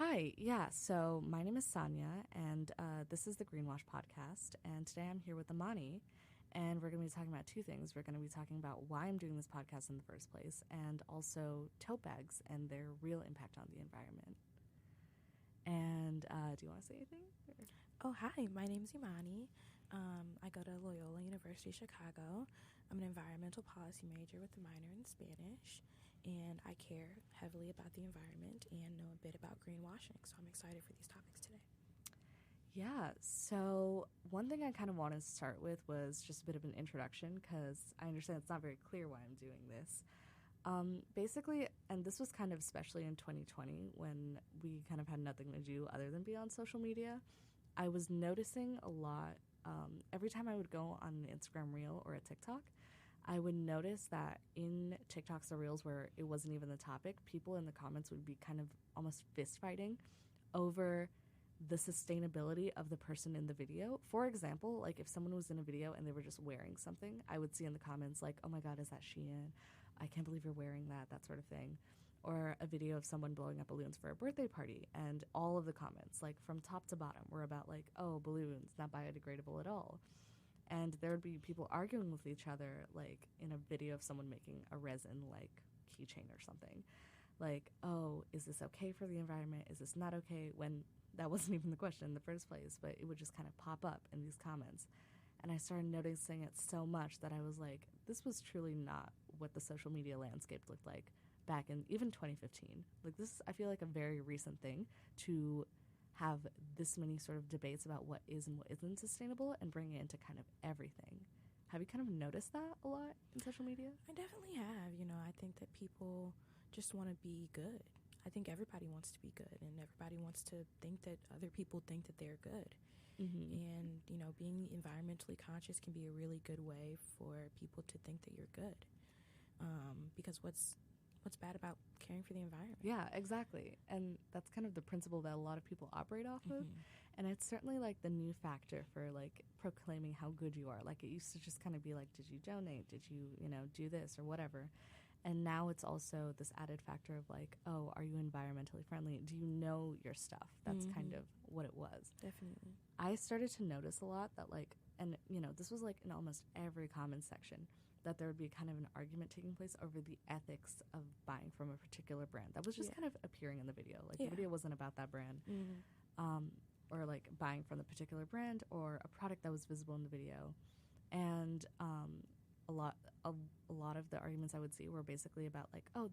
Hi, yeah, so my name is Sania, and this is the Greenwash Podcast, and today I'm here with Imani, and we're going to be talking about two things. We're going to be talking about why I'm doing this podcast in the first place, and also tote bags and their real impact on the environment. And do you want to say anything? Oh, hi, my name is Imani. I go to Loyola University, Chicago. I'm an environmental policy major with a minor in Spanish, and I care heavily about the environment and know a bit about greenwashing, so I'm excited for these topics today. Yeah, so one thing I kind of wanted to start with was just a bit of an introduction, because I understand it's not very clear why I'm doing this. Basically, and this was kind of especially in 2020 when we kind of had nothing to do other than be on social media, I was noticing a lot. Every time I would go on an Instagram reel or a TikTok, I would notice that in TikToks or reels where it wasn't even the topic, people in the comments would be kind of almost fist fighting over the sustainability of the person in the video. For example, like if someone was in a video and they were just wearing something, I would see in the comments like, oh my God, is that Shein? I can't believe you're wearing that sort of thing. Or a video of someone blowing up balloons for a birthday party, and all of the comments, like from top to bottom, were about like, oh, balloons, not biodegradable at all. And there would be people arguing with each other, like in a video of someone making a resin like keychain or something. Like, oh, is this okay for the environment? Is this not okay? When that wasn't even the question in the first place, but it would just kind of pop up in these comments. And I started noticing it so much that I was like, this was truly not what the social media landscape looked like back in even 2015. Like this is, I feel like, a very recent thing to have this many sort of debates about what is and what isn't sustainable and bring it into kind of everything. Have you kind of noticed that a lot in social media? I definitely have. I think that people just want to be good. I think everybody wants to be good, and everybody wants to think that other people think that they're good. Mm-hmm. And, being environmentally conscious can be a really good way for people to think that you're good. Because what's bad about caring for the environment? Yeah, exactly. And that's kind of the principle that a lot of people operate off of. And it's certainly like the new factor for like proclaiming how good you are. Like it used to just kind of be like, did you donate? Did you, do this or whatever? And now it's also this added factor of like, oh, are you environmentally friendly? Do you know your stuff? That's kind of what it was. Definitely. I started to notice a lot that like, and this was like in almost every comment section, that there would be kind of an argument taking place over the ethics of buying from a particular brand. That was just kind of appearing in the video. Like the video wasn't about that brand, or like buying from the particular brand or a product that was visible in the video. And a lot of the arguments I would see were basically about like, oh,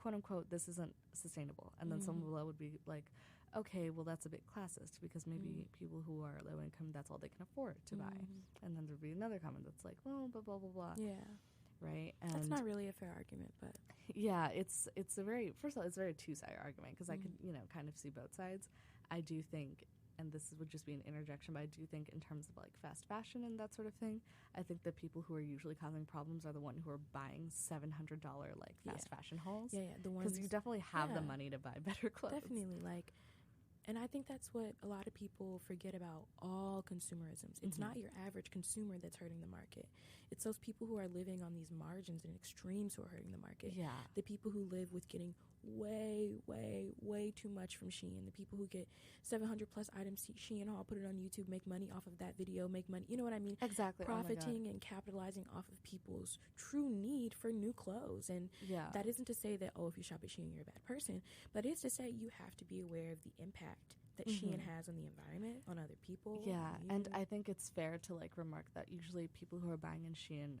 quote unquote, this isn't sustainable. And then someone below would be like, okay, well, that's a bit classist because maybe people who are low income, that's all they can afford to buy. And then there'd be another comment that's like, well, blah, blah, blah, blah. Yeah. Right? And that's not really a fair argument, but... Yeah, it's a very, first of all, it's a very two-sided argument because I could, kind of see both sides. I do think, and this would just be an interjection, but I do think in terms of like fast fashion and that sort of thing, I think the people who are usually causing problems are the one who are buying $700 like fast fashion hauls. Yeah, the ones... Because you definitely have the money to buy better clothes. Definitely, like... And I think that's what a lot of people forget about all consumerisms. It's not your average consumer that's hurting the market. It's those people who are living on these margins and extremes who are hurting the market. Yeah. The people who live with getting way, way, way too much from Shein. The people who get 700 plus items Shein haul, put it on YouTube, make money off of that video, make money. You know what I mean? Exactly. Profiting and capitalizing off of people's true need for new clothes. And that isn't to say that, if you shop at Shein, you're a bad person. But it is to say you have to be aware of the impact that Shein has on the environment, on other people. Yeah, and I think it's fair to like remark that usually people who are buying in Shein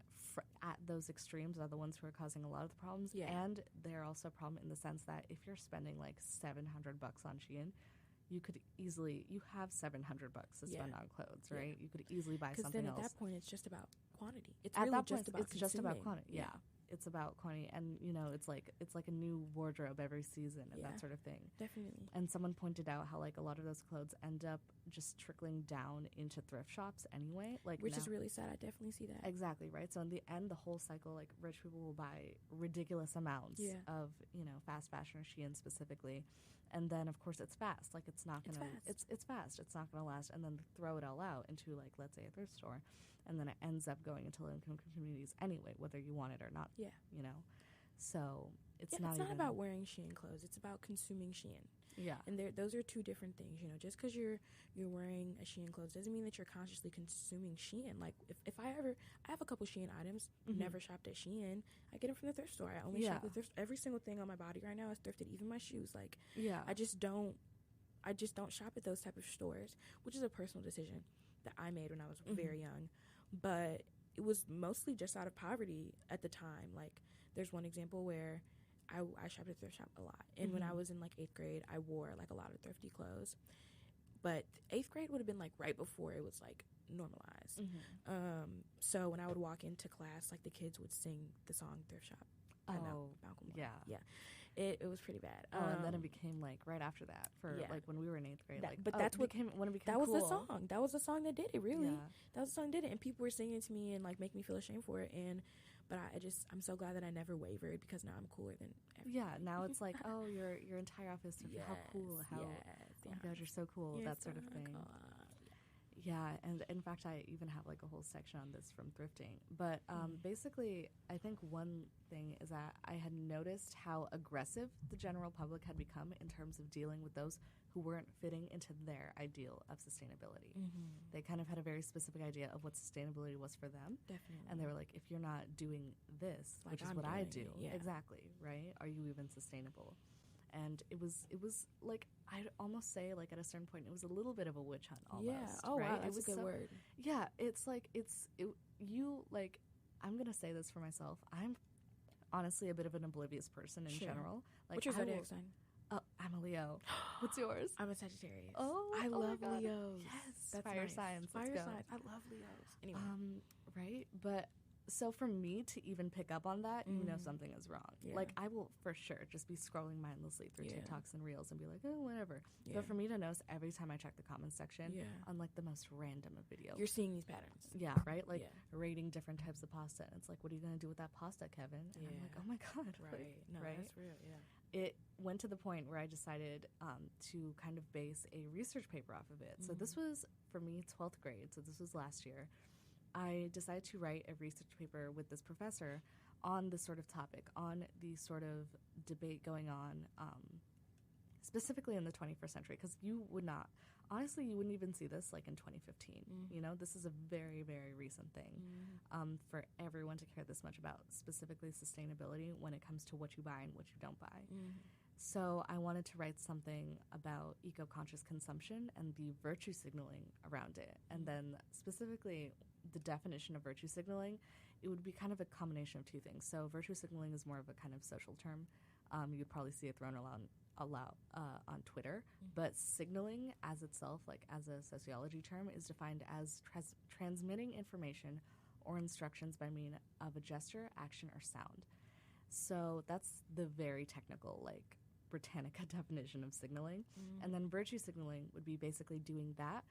at those extremes are the ones who are causing a lot of the problems. Yeah. And they're also a problem in the sense that if you're spending like $700 on Shein, you have $700 to spend on clothes, right? You could easily buy something else. Because then at that point, it's just about quantity. It's at really that just point, about it's consuming. just about quantity. Yeah. It's about quantity, and it's like a new wardrobe every season and that sort of thing. Definitely. And someone pointed out how like a lot of those clothes end up just trickling down into thrift shops anyway, which is really sad. I definitely see that. Exactly, right. So in the end, the whole cycle, like rich people will buy ridiculous amounts of fast fashion or Shein specifically, and then of course it's fast. Like it's not gonna it's fast. It's not gonna last, and then throw it all out into like, let's say, a thrift store. And then it ends up going into low-income communities anyway, whether you want it or not. So it's not about wearing Shein clothes. It's about consuming Shein. Yeah. And those are two different things, you know. Just because you're wearing a Shein clothes doesn't mean that you're consciously consuming Shein. Like, if I have a couple Shein items, never shopped at Shein. I get them from the thrift store. I only shop at thrift. Every single thing on my body right now is thrifted, even my shoes. Like, I just don't shop at those type of stores, which is a personal decision that I made when I was very young. But it was mostly just out of poverty at the time. Like, there's one example where I shopped at thrift shop a lot. And when I was in, like, 8th grade, I wore, like, a lot of thrifty clothes. But 8th grade would have been, like, right before it was, like, normalized. So when I would walk into class, like, the kids would sing the song Thrift Shop. Malcolm. Yeah. It was pretty bad. And then it became, like, right after that for, like, when we were in 8th grade. But that's when it became cool. Was the song. That was the song that did it, really. Yeah. That was the song that did it. And people were singing to me and, like, making me feel ashamed for it. But I'm so glad that I never wavered, because now I'm cooler than everybody. Yeah, now it's like, oh, your entire office, how cool, how, oh my God, you're so cool, that sort of thing. Yeah, and in fact, I even have, like, a whole section on this from thrifting. But basically, I think one thing is that I had noticed how aggressive the general public had become in terms of dealing with those who weren't fitting into their ideal of sustainability. They kind of had a very specific idea of what sustainability was for them. Definitely. And they were like, if you're not doing this, like, which is I'm what I doing do, it, exactly, right? Are you even sustainable? And it was like, I'd almost say, like, at a certain point, it was a little bit of a witch hunt almost. Yeah. Oh, right? Wow, that's a good word. Yeah, it's like, like, I'm going to say this for myself. I'm honestly a bit of an oblivious person in general. Like, what's your zodiac sign? I'm a Leo. What's yours? I'm a Sagittarius. I love Leos. Yes, that's fire nice. signs. Fire Let's go. signs. I love Leos. Anyway. Right, but so for me to even pick up on that, you know something is wrong. Yeah. Like, I will for sure just be scrolling mindlessly through TikToks and Reels and be like, oh, whatever. Yeah. But for me to notice every time I check the comments section on, like, the most random of videos, you're seeing these patterns. Yeah, right? Like, rating different types of pasta. And it's like, what are you going to do with that pasta, Kevin? And I'm like, oh my God. Right. Like, No, right? that's real, yeah. It went to the point where I decided to kind of base a research paper off of it. So this was, for me, 12th grade. So this was last year. I decided to write a research paper with this professor on this sort of topic, on the sort of debate going on specifically in the 21st century, because you wouldn't even see this, like, in 2015. You know, this is a very, very recent thing for everyone to care this much about specifically sustainability when it comes to what you buy and what you don't buy. So I wanted to write something about eco-conscious consumption and the virtue signaling around it. And then specifically the definition of virtue signaling, it would be kind of a combination of two things. So virtue signaling is more of a kind of social term. You'd probably see it thrown around on Twitter. But signaling as itself, like as a sociology term, is defined as transmitting information or instructions by means of a gesture, action, or sound. So that's the very technical, like, Britannica definition of signaling. And then virtue signaling would be basically doing that,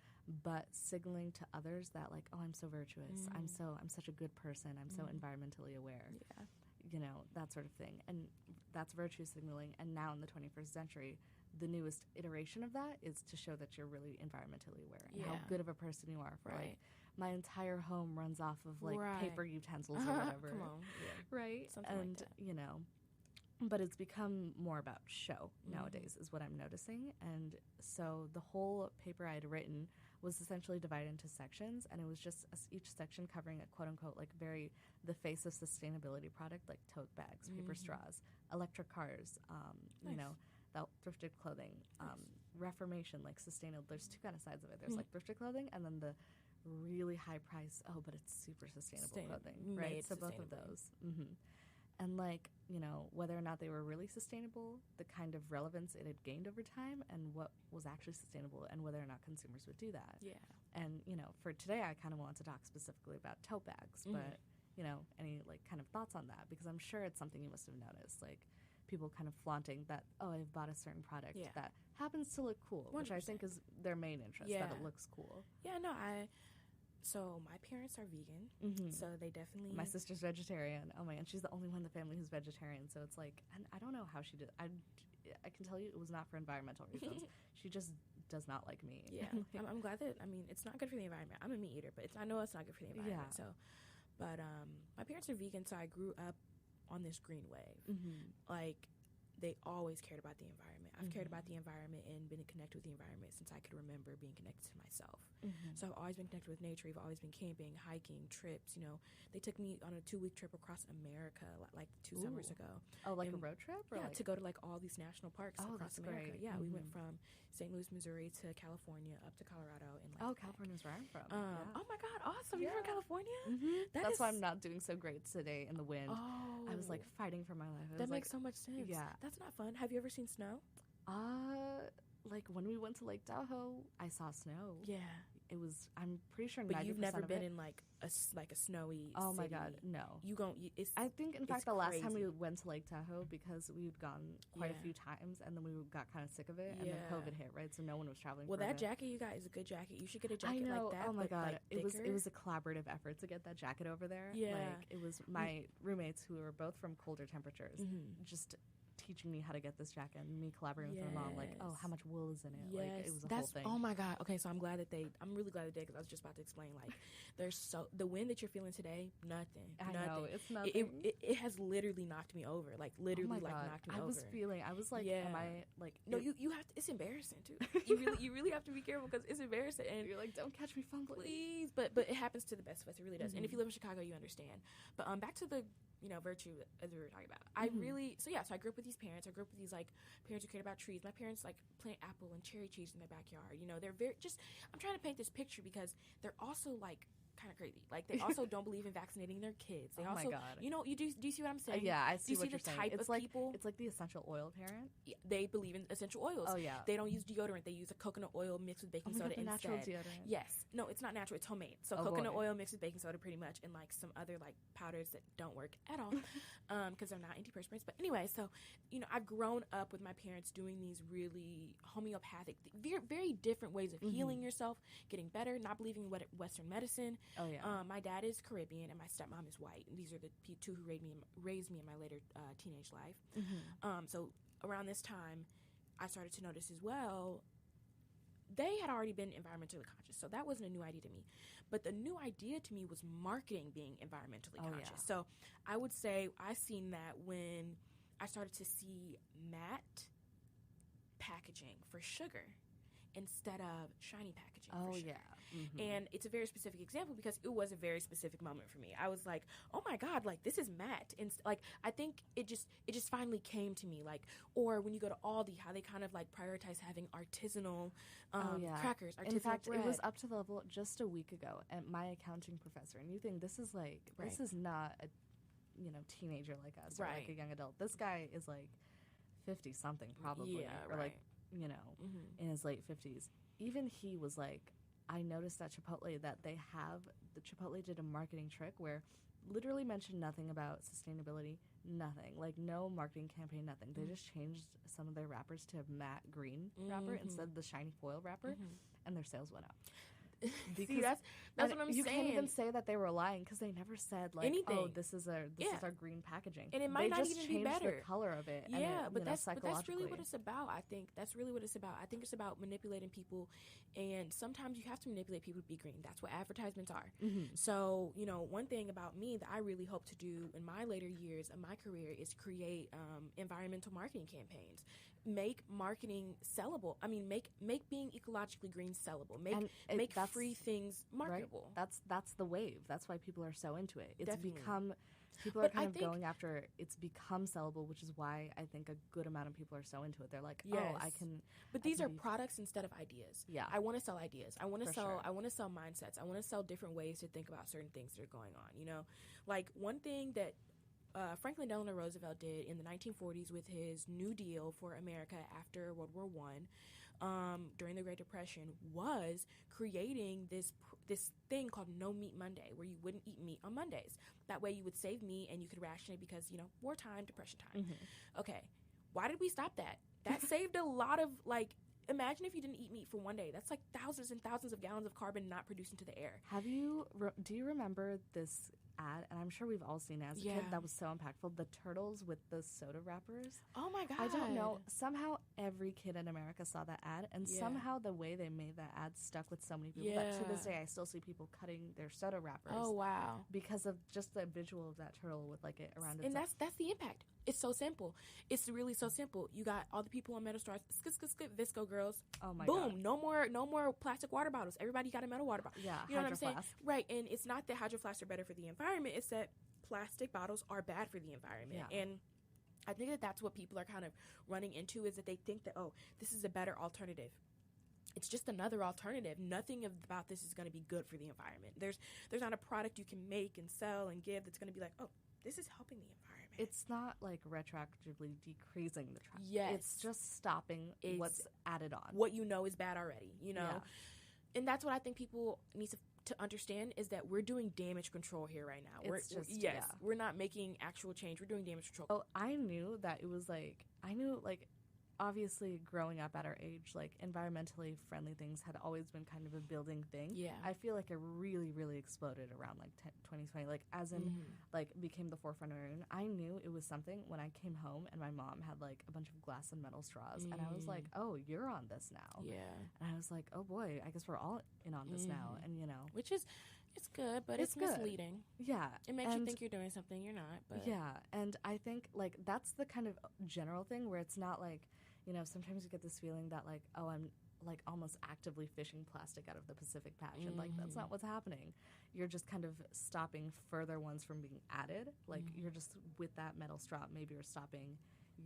but signaling to others that, like, oh, I'm so virtuous. I'm such a good person. I'm so environmentally aware. Yeah. You know, that sort of thing. And that's virtue signaling. And now in the 21st century, the newest iteration of that is to show that you're really environmentally aware and how good of a person you are. For like, my entire home runs off of, like, paper utensils or whatever. Come on. Yeah. Right? Something and, like that. you know, but it's become more about show nowadays is what I'm noticing. And so the whole paper I had written was essentially divided into sections, and it was just each section covering a quote-unquote, like, the face of sustainability product, like tote bags, paper straws, electric cars, you know, that thrifted clothing, reformation, like sustainable. There's two kind of sides of it. There's like thrifted clothing, and then the really high price, but it's super sustainable clothing, right? So both of those. And, like, you know, whether or not they were really sustainable, the kind of relevance it had gained over time, and what was actually sustainable, and whether or not consumers would do that. Yeah. And, you know, for today, I kind of want to talk specifically about tote bags, but, you know, any, like, kind of thoughts on that? Because I'm sure it's something you must have noticed, like, people kind of flaunting that, oh, I've bought a certain product that happens to look cool, 100%. Which I think is their main interest, that it looks cool. Yeah, no, So my parents are vegan, so they definitely... My sister's vegetarian. Oh, man, she's the only one in the family who's vegetarian, so it's like... And I don't know how she did... I can tell you it was not for environmental reasons. She just does not like meat. Yeah. I'm glad that... I mean, it's not good for the environment. I'm a meat eater, but I know it's not good for the environment. Yeah. So, but my parents are vegan, so I grew up on this green wave. Like, they always cared about the environment. I've cared about the environment and been connected with the environment since I could remember being connected to myself. So I've always been connected with nature. I've always been camping, hiking, trips. You know, they took me on a 2-week trip across America like 2 summers ago. Oh, like a road trip? Or to go to like all these national parks across America. Great. Yeah, we went from St. Louis, Missouri to California up to Colorado. And California's where I'm from. Oh my God, awesome! You're from California? That's why I'm not doing so great today in the wind. Oh, I was like fighting for my life. That makes so much sense. Yeah, that's not fun. Have you ever seen snow? Like when we went to Lake Tahoe, I saw snow. Yeah, it was. I'm pretty sure. But you've never been in like a snowy. Oh city. my God, no. You gon'. I think in fact the last time we went to Lake Tahoe, because we'd gone quite a few times and then we got kind of sick of it, and then COVID hit, right? So no one was traveling. Well, that jacket you got is a good jacket. You should get a jacket like that. Oh my God, like, it was a collaborative effort to get that jacket over there. Yeah, like it was my roommates who were both from colder temperatures, just teaching me how to get this jacket, and me collaborating with my mom, like, oh, how much wool is in it? Yes. Like, it was a whole thing. Oh my God. Okay, so I'm really glad they did, because I was just about to explain, like, the wind that you're feeling today, nothing. I know, it's nothing. It has literally knocked me over, like, literally, knocked me over. I was like, am I, like... No, you have to, it's embarrassing, too. You really have to be careful, because it's embarrassing, and you're like, don't catch me fumbling. Please. But it happens to the best of us, it really does. And if you live in Chicago, you understand. But back to the virtue as we were talking about. So I grew up with these parents. I grew up with these like parents who cared about trees. My parents like plant apple and cherry trees in their backyard. You know, they're I'm trying to paint this picture because they're also like kind of crazy. Like they also don't believe in vaccinating their kids. They also, my God. You know, do you see what I'm saying? Yeah, I see what you're saying. Type it's of like people. It's like the essential oil parent. They believe in essential oils. Oh yeah. They don't use deodorant. They use a coconut oil mixed with baking soda instead. Natural deodorant. Yes. No, it's not natural. It's homemade. So coconut oil mixed with baking soda, pretty much, and like some other like powders that don't work at all, because they're not antiperspirants. But anyway, so I've grown up with my parents doing these really homeopathic, very different ways of healing yourself, getting better, not believing in Western medicine. Oh yeah. My dad is Caribbean and my stepmom is white. And these are the two who raised me in my later teenage life. So around this time, I started to notice as well, they had already been environmentally conscious. So that wasn't a new idea to me. But the new idea to me was marketing being environmentally conscious. Yeah. So I would say I seen that when I started to see matte packaging for sugar instead of shiny packaging for sugar. Yeah. And it's a very specific example because it was a very specific moment for me. I was like, oh my God, like this is matte. And like, I think it just finally came to me. Like, or when you go to Aldi, how they kind of like prioritize having artisanal crackers, artisanal In fact, bread. It was up to the level just a week ago at my accounting professor. And you think this is like, this is not a, teenager like us or like a young adult. This guy is like 50 something probably. Or like, in his late 50s. Even he was like, I noticed at Chipotle that Chipotle did a marketing trick where literally mentioned nothing about sustainability, nothing. Like no marketing campaign, nothing. They just changed some of their wrappers to a matte green wrapper instead of the shiny foil wrapper, and their sales went up. See, that's what I'm saying. You can't even say that they were lying because they never said like, anything. Oh, this is our green packaging, and it might not even be better. The color of it, but that's really what it's about. I think that's really what it's about. I think it's about manipulating people, and sometimes you have to manipulate people to be green. That's what advertisements are. So one thing about me that I really hope to do in my later years of my career is create environmental marketing campaigns. Make marketing sellable. I mean, make being ecologically green sellable. Make free things marketable. Right? That's the wave. That's why people are so into it. It's Definitely. become people are kind of going after. It's become sellable, which is why I think a good amount of people are so into it. They're like, oh, I can. But these are products instead of ideas. Yeah, I want to sell ideas. I want to sell. Sure. I want to sell mindsets. I want to sell different ways to think about certain things that are going on. Like one thing that Franklin Delano Roosevelt did in the 1940s with his New Deal for America after World War I, during the Great Depression, was creating this thing called No Meat Monday, where you wouldn't eat meat on Mondays. That way you would save meat and you could ration it because, wartime, depression time. Okay, why did we stop that? That saved a lot of, imagine if you didn't eat meat for one day. That's like thousands and thousands of gallons of carbon not produced into the air. Do you remember this ad, and I'm sure we've all seen it as a kid, that was so impactful, the turtles with the soda wrappers? Oh my God. I don't know, somehow every kid in America saw that ad, and somehow the way they made that ad stuck with so many people that to this day I still see people cutting their soda wrappers. Oh wow. Because of just the visual of that turtle with like it around its and that's the impact. It's so simple. It's really so simple. You got all the people on metal straws. Visco girls. Oh my Boom. God. No more plastic water bottles. Everybody got a metal water bottle. Yeah, you know what I'm saying? Flask. Right. And it's not that Hydro Flasks are better for the environment. It's that plastic bottles are bad for the environment. Yeah. And I think that that's what people are kind of running into, is that they think that, oh, this is a better alternative. It's just another alternative. Nothing about this is going to be good for the environment. There's not a product you can make and sell and give that's going to be like, oh, this is helping the environment. It's not like retroactively decreasing the trash. Yes. It's just stopping what's added on. What you know is bad already, you know? Yeah. And that's what I think people need to understand, is that we're doing damage control here right now. We're not making actual change. We're doing damage control. Oh, I knew that it was like, obviously growing up at our age, like environmentally friendly things had always been kind of a building thing. Yeah. I feel like it really, really exploded around like 2020, like as in like became the forefront of it. I knew it was something when I came home and my mom had like a bunch of glass and metal straws and I was like, oh, you're on this now. Yeah. And I was like, oh boy, I guess we're all in on this now. And you know, which is, it's good, but it's misleading. Yeah. It makes you think you're doing something you're not. But yeah. And I think like that's the kind of general thing where it's not like, you know, sometimes you get this feeling that like, oh, I'm like almost actively fishing plastic out of the Pacific Patch. And like, that's not what's happening. You're just kind of stopping further ones from being added. Like you're just with that metal straw, maybe you're stopping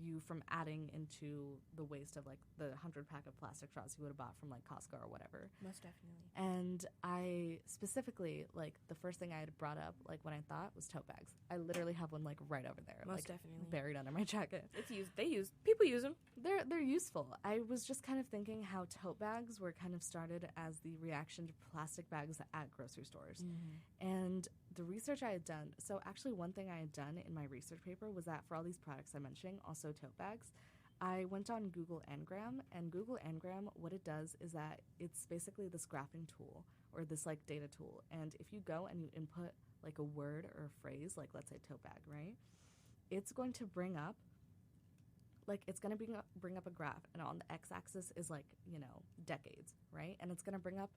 you from adding into the waste of like the 100-pack of plastic straws you would have bought from like Costco or whatever. Most definitely. And I specifically, like the first thing I had brought up like when I thought was tote bags. I literally have one like right over there. Most like, definitely. Buried under my jacket. It's used. People use them. They're useful. I was just kind of thinking how tote bags were kind of started as the reaction to plastic bags at grocery stores. And the research I had done, so actually one thing I had done in my research paper was that for all these products I'm mentioning, also tote bags, I went on Google Ngram, and Google Ngram, what it does is that it's basically this graphing tool or this like data tool. And if you go and you input like a word or a phrase, like let's say tote bag, right? It's going to bring up a graph, and on the x-axis is like, you know, decades, right? And it's going to bring up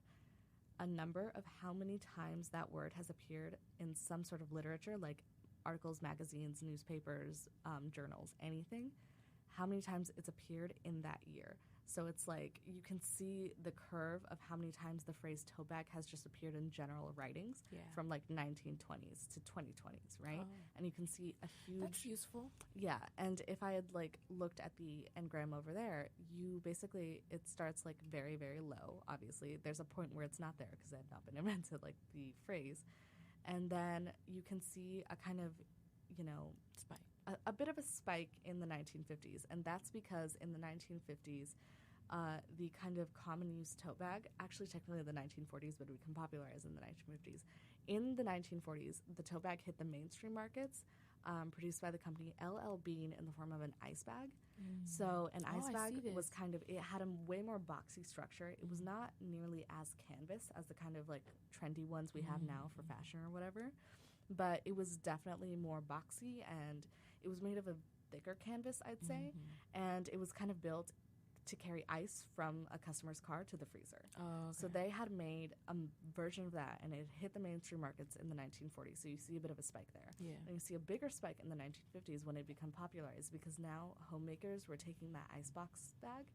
a number of how many times that word has appeared in some sort of literature, like articles, magazines, newspapers, journals, anything, how many times it's appeared in that year. So it's like you can see the curve of how many times the phrase tote bag has just appeared in general writings from like 1920s to 2020s, right? Oh. And you can see a huge... That's useful. Yeah, and if I had like looked at the Ngram over there, you basically, it starts like very, very low, obviously. There's a point where it's not there because it had not been invented, like the phrase. And then you can see a kind of, you know... Spike. A bit of a spike in the 1950s, and that's because in the 1950s, the kind of common use tote bag, actually technically the 1940s, but it became popularized in the 1950s. In the 1940s, the tote bag hit the mainstream markets, produced by the company LL Bean in the form of an ice bag. So an ice bag was kind of, it had a way more boxy structure. It was not nearly as canvas as the kind of like trendy ones we have now for fashion or whatever, but it was definitely more boxy, and it was made of a thicker canvas, I'd say, and it was kind of built to carry ice from a customer's car to the freezer. Oh, okay. So they had made a version of that, and it hit the mainstream markets in the 1940s, so you see a bit of a spike there. Yeah. And you see a bigger spike in the 1950s when it became popularized, because now homemakers were taking that icebox bag,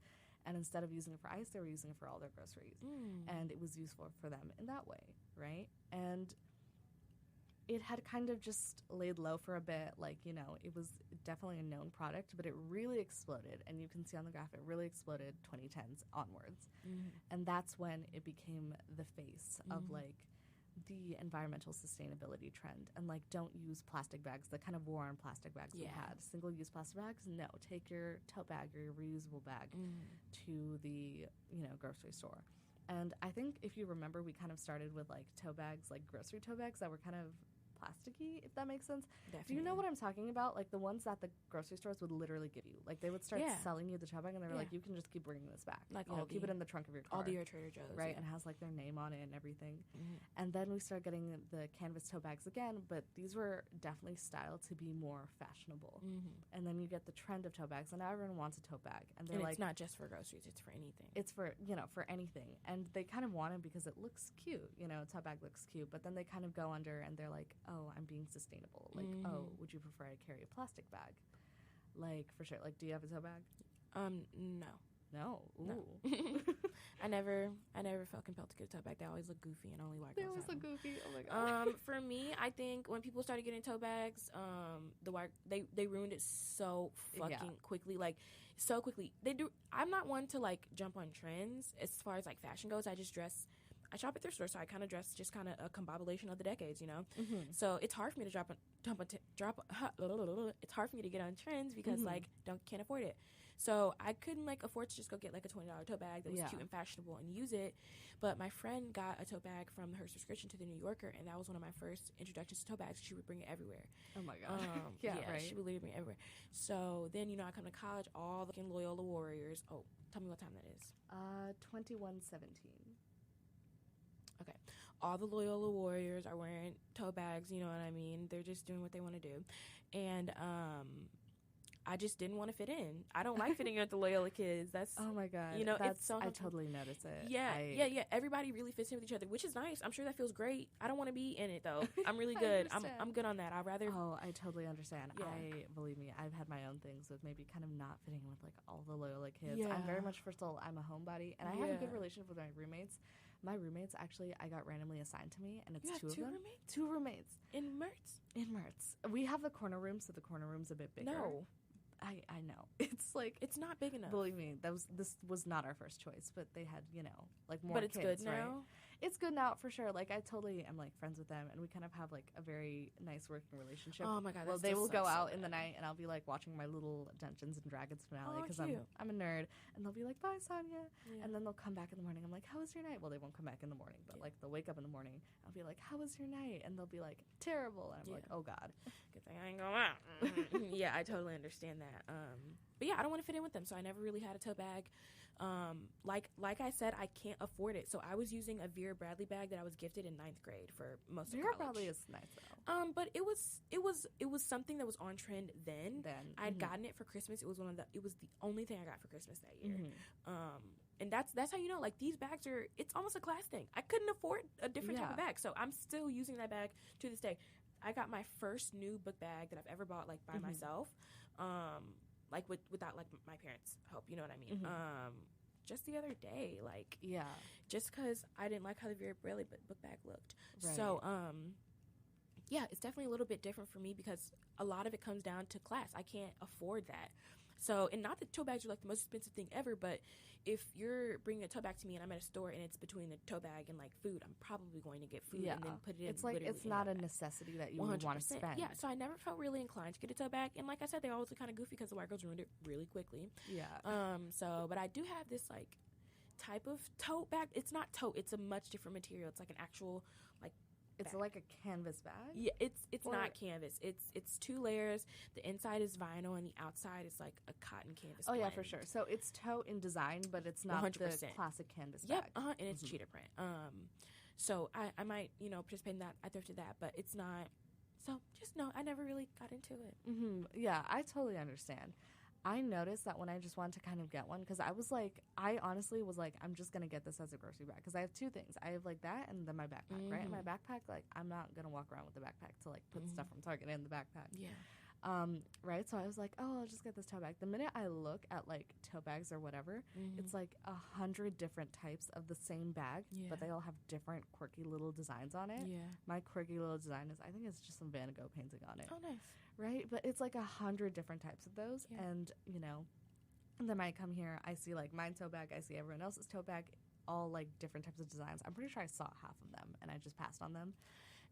and instead of using it for ice, they were using it for all their groceries. And it was useful for them in that way, right? And it had kind of just laid low for a bit. Like, you know, it was definitely a known product, but it really exploded. And you can see on the graph, it really exploded 2010s onwards. And that's when it became the face of, like, the environmental sustainability trend. And, like, don't use plastic bags, the kind of war on plastic bags we had. Single-use plastic bags? No. Take your tote bag or your reusable bag to the, you know, grocery store. And I think if you remember, we kind of started with, like, tote bags, like grocery tote bags that were kind of plasticky, if that makes sense. Definitely. Do you know what I'm talking about? Like the ones that the grocery stores would literally give you. Like they would start selling you the tote bag, and they were like, you can just keep bringing this back. Like keep it in the trunk of your car. Aldi or Trader Joe's. Right, and has like their name on it and everything. And then we started getting the canvas tote bags again, but these were definitely styled to be more fashionable. And then you get the trend of tote bags, and now everyone wants a tote bag. And they're like, it's not just for groceries, it's for anything. It's for, you know, for anything. And they kind of want it because it looks cute. You know, a tote bag looks cute, but then they kind of go under and they're like, oh, I'm being sustainable. Like, oh, would you prefer I carry a plastic bag? Like, for sure. Like, do you have a tote bag? No. No. Ooh. No. I never felt compelled to get a tote bag. They always look goofy, and only white girls. They always have look them. goofy. Oh my god. For me, I think when people started getting tote bags, they ruined it so fucking quickly. Like, so quickly. They do. I'm not one to like jump on trends as far as like fashion goes. I shop at thrift stores, so I kind of dress just kind of a combination of the decades, you know. Mm-hmm. So it's hard for me to it's hard for me to get on trends because like can't afford it. So I couldn't like afford to just go get like a $20 tote bag that was cute and fashionable and use it. But my friend got a tote bag from her subscription to the New Yorker, and that was one of my first introductions to tote bags. She would bring it everywhere. Oh my god. Right. She would leave me everywhere. So then, you know, I come to college, all the fucking Loyola Warriors. Oh, tell me what time that is. 21:17. Okay. All the Loyola Warriors are wearing tote bags, you know what I mean? They're just doing what they want to do. And I just didn't want to fit in. I don't like fitting in with the Loyola kids. That's, oh my god. you know, it's so I totally notice it. Yeah. Everybody really fits in with each other, which is nice. I'm sure that feels great. I don't want to be in it though. I'm really good. I'm good on that. I'd rather. Oh, I totally understand. Yeah. Believe me, I've had my own things with maybe kind of not fitting with like all the Loyola kids. Yeah. I'm very much, first of all, I'm a homebody, and I have a good relationship with my roommates. My roommates, actually, I got randomly assigned to me, and it's two of them. Roommates? 2 roommates. In Mertz? In Mertz. We have the corner room, so the corner room's a bit bigger. No. I know. It's like, it's not big enough. Believe me, this was not our first choice, but they had, you know, like more kids. But it's good right? now? It's good now, for sure. Like, I totally am, like, friends with them, and we kind of have, like, a very nice working relationship. Oh, my God. Well, they will go out in the night, and I'll be, like, watching my little Dungeons & Dragons finale, because I'm a nerd, and they'll be like, bye, Sania, and then they'll come back in the morning. I'm like, how was your night? Well, they won't come back in the morning, but, like, they'll wake up in the morning. I'll be like, how was your night? And they'll be like, terrible. And I'm like, oh, God. Good thing I ain't going out. Yeah, I totally understand that. But, yeah, I don't want to fit in with them, so I never really had a tote bag. Like I said, I can't afford it. So I was using a Vera Bradley bag that I was gifted in 9th grade for most of college. Vera Bradley is nice though. But it was something that was on trend then. I'd gotten it for Christmas. It was the only thing I got for Christmas that year. And that's how you know, like, these bags it's almost a class thing. I couldn't afford a different type of bag, so I'm still using that bag to this day. I got my first new book bag that I've ever bought, like, by myself. Like, without, like, my parents' help, you know what I mean? Just the other day, like, just because I didn't like how the Vera Bradley book bag looked. Right. So, yeah, it's definitely a little bit different for me because a lot of it comes down to class. I can't afford that. So, and not that tote bags are, like, the most expensive thing ever, but if you're bringing a tote bag to me and I'm at a store and it's between the tote bag and, like, food, I'm probably going to get food and then put it in. It's like, it's not a necessity that you would want to spend. Yeah, so I never felt really inclined to get a tote bag. And like I said, they always look kind of goofy because the white girls ruined it really quickly. Yeah. But I do have this, like, type of tote bag. It's not tote. It's a much different material. It's like an actual, like, it's bag. Like a canvas bag? Yeah, it's not canvas. It's 2 layers. The inside is vinyl and the outside is like a cotton canvas blend. Yeah, for sure. So it's tote in design, but it's not 100%. The classic canvas bag. Yep, and it's cheetah print. So I might, you know, participate in that. I thrifted that, but it's not. So just no, I never really got into it. Yeah, I totally understand. I noticed that when I just wanted to kind of get one, because I honestly was like, I'm just going to get this as a grocery bag, because I have 2 things. I have, like, that and then my backpack, right? And my backpack, like, I'm not going to walk around with the backpack to, like, put stuff from Target in the backpack. Yeah. Right? So I was like, oh, I'll just get this tote bag. The minute I look at, like, tote bags or whatever, it's, like, 100 different types of the same bag, but they all have different quirky little designs on it. Yeah. My quirky little design is, I think it's just some Van Gogh painting on it. Oh, nice. Right? But it's, like, 100 different types of those. Yeah. And, you know, and then I come here, I see, like, my tote bag, I see everyone else's tote bag, all, like, different types of designs. I'm pretty sure I saw half of them, and I just passed on them.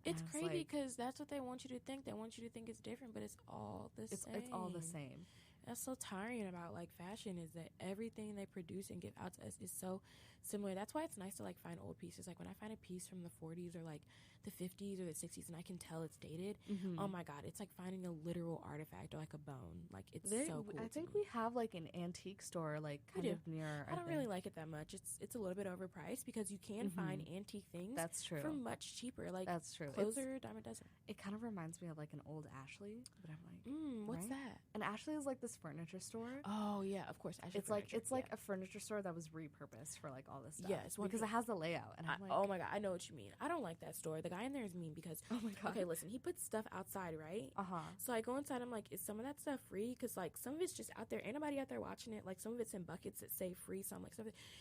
It's crazy because that's what they want you to think. They want you to think it's different, but it's all the same. It's all the same. That's so tiring about, like, fashion is that everything they produce and give out to us is so similar. That's why it's nice to, like, find old pieces. Like, when I find a piece from the 40s or, like, the 50s or the 60s and I can tell it's dated, oh, my God, it's like finding a literal artifact or, like, a bone. Like, it's so cool. I think we have, like, an antique store, like, kind of near I don't really like it that much. It's a little bit overpriced because you can find antique things That's true. for much cheaper. Like, that's true. Clothes are a dime a dozen. It kind of reminds me of, like, an old Ashley, but I'm like, what's that? And Ashley is, like, this furniture store. Oh yeah, of course. It's like a furniture store that was repurposed for like all this stuff. Yes, because it has the layout, and I'm like, oh my god, I know what you mean. I don't like that store. The guy in there is mean because oh my god. Okay, listen, he puts stuff outside, right? So I go inside. I'm like, is some of that stuff free? Because like some of it's just out there. Ain't nobody out there watching it. Like some of it's in buckets that say free. So I'm like,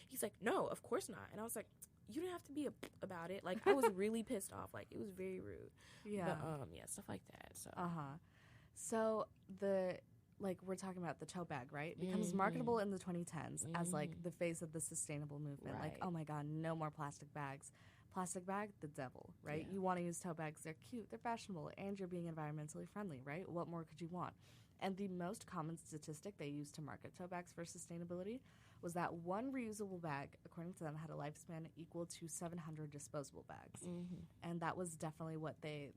he's like, no, of course not. And I was like, you didn't have to be about it. Like I was really pissed off. Like it was very rude. Yeah. But yeah, stuff like that. So So we're talking about the tote bag, right? It becomes marketable in the 2010s as like the face of the sustainable movement. Right. Like, oh my god, no more plastic bags. Plastic bag, the devil, right? Yeah. You want to use tote bags. They're cute, they're fashionable, and you're being environmentally friendly, right? What more could you want? And the most common statistic they used to market tote bags for sustainability was that one reusable bag, according to them, had a lifespan equal to 700 disposable bags. And that was definitely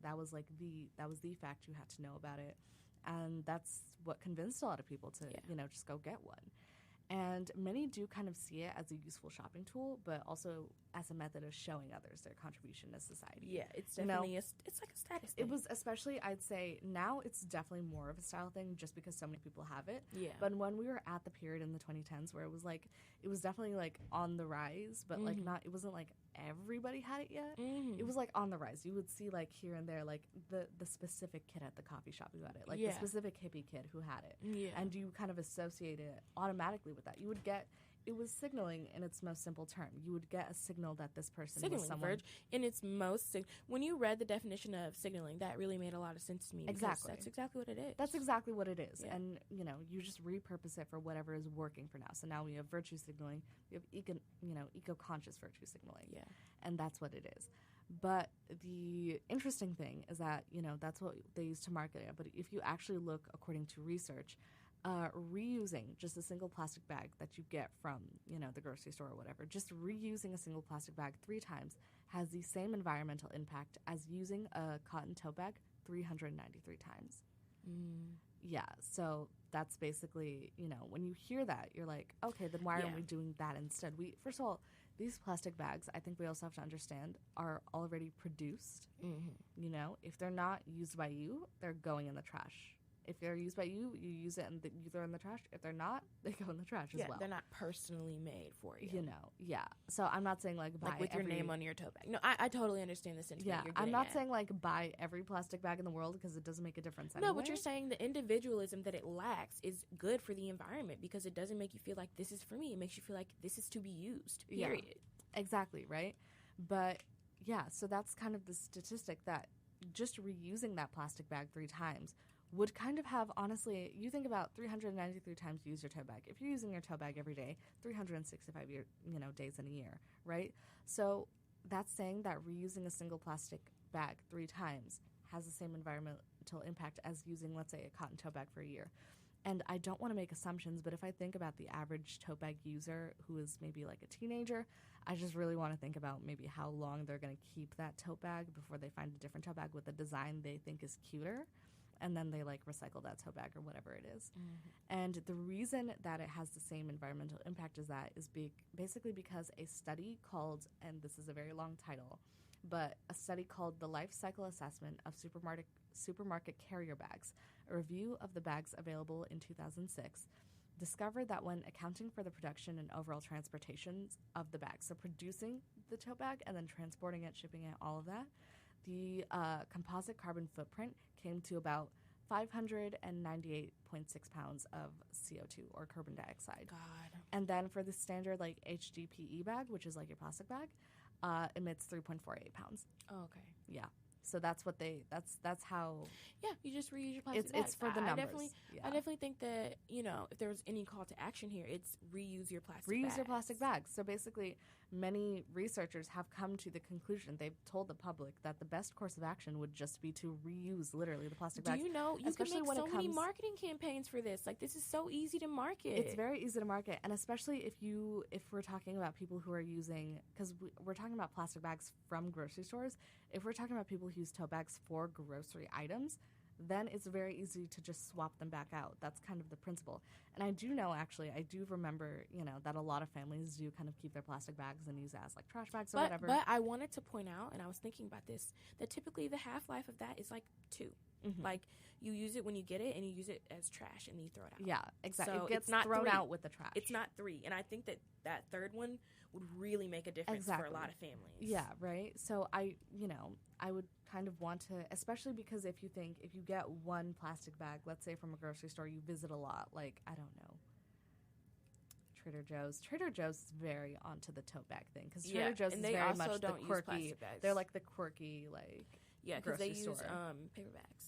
that was the fact you had to know about it. And that's what convinced a lot of people to, just go get one. And many do kind of see it as a useful shopping tool, but also as a method of showing others their contribution to society. Yeah, it's definitely it's like a status thing. It was especially, I'd say, now it's definitely more of a style thing just because so many people have it. Yeah. But when we were at the period in the 2010s where it was definitely like on the rise, but like it wasn't like everybody had it yet. It was like on the rise. You would see like here and there like the specific kid at the coffee shop who had it, like the specific hippie kid who had it. Yeah. And you kind of associate it automatically with that. You would get, it was signaling in its most simple term. You would get a signal that this person was someone. Verge, in its most when you read the definition of signaling, that really made a lot of sense to me. Exactly. That's exactly what it is. That's exactly what it is. Yeah. And, you just repurpose it for whatever is working for now. So now we have virtue signaling. We have eco-conscious virtue signaling. Yeah. And that's what it is. But the interesting thing is that, that's what they use to market it. But if you actually look according to research, reusing just a single plastic bag that you get from, the grocery store or whatever, just reusing a single plastic bag 3 times has the same environmental impact as using a cotton tote bag 393 times. Yeah, so that's basically, when you hear that, you're like, okay, then why aren't we doing that instead? First of all, these plastic bags, I think we also have to understand, are already produced. If they're not used by you, they're going in the trash. If they're used by you, you use it and you throw in the trash. If they're not, they go in the trash as well. They're not personally made for you. Yeah. So I'm not saying like buy with your name on your tote bag. No, I totally understand the sentiment. Yeah, I'm not saying like buy every plastic bag in the world because it doesn't make a difference anyway. No, but you're saying the individualism that it lacks is good for the environment because it doesn't make you feel like this is for me. It makes you feel like this is to be used, period. Yeah, exactly, right? But yeah, so that's kind of the statistic that just reusing that plastic bag 3 times would kind of have, honestly, you think about 393 times you use your tote bag. If you're using your tote bag every day, 365 days in a year, right? So that's saying that reusing a single plastic bag 3 times has the same environmental impact as using, let's say, a cotton tote bag for a year. And I don't want to make assumptions, but if I think about the average tote bag user who is maybe like a teenager, I just really want to think about maybe how long they're going to keep that tote bag before they find a different tote bag with a design they think is cuter. And then they like recycle that tote bag or whatever it is. And the reason that it has the same environmental impact as that is basically because a study called, and this is a very long title, but a study called The Life Cycle Assessment of Supermarket Carrier Bags, a review of the bags available in 2006, discovered that when accounting for the production and overall transportation of the bag, so producing the tote bag and then transporting it, shipping it, all of that, the composite carbon footprint came to about 598.6 pounds of CO2 or carbon dioxide. God. And then for the standard like HDPE bag, which is like your plastic bag, emits 3.48 pounds. Oh, okay. Yeah. So that's what that's how. Yeah, you just reuse your plastic bags. It's for the numbers. I definitely think that, if there was any call to action here, it's reuse your plastic bags. Reuse your plastic bags. So basically, many researchers have come to the conclusion, they've told the public that the best course of action would just be to reuse literally the plastic bags. Do you know, you can make so many marketing campaigns for this. Like, this is so easy to market. It's very easy to market. And especially if we're talking about people who are using, because we're talking about plastic bags from grocery stores, if we're talking about people who use tote bags for grocery items, then it's very easy to just swap them back out. That's kind of the principle. And I do know, actually, I do remember, that a lot of families do kind of keep their plastic bags and use it as like trash bags or whatever. But I wanted to point out, and I was thinking about this, that typically the half-life of that is like 2. Mm-hmm. Like, you use it when you get it, and you use it as trash, and then you throw it out. Yeah, exactly. So it gets not thrown 3. out with the trash. It's not 3. And I think that third one would really make a difference for a lot of families. Yeah, right? So I would kind of want to, especially because if you get one plastic bag, let's say from a grocery store you visit a lot, like, I don't know, Trader Joe's. Trader Joe's is very onto the tote bag thing, because Trader Joe's is very much the quirky. They're like the quirky, like, because they use paper bags.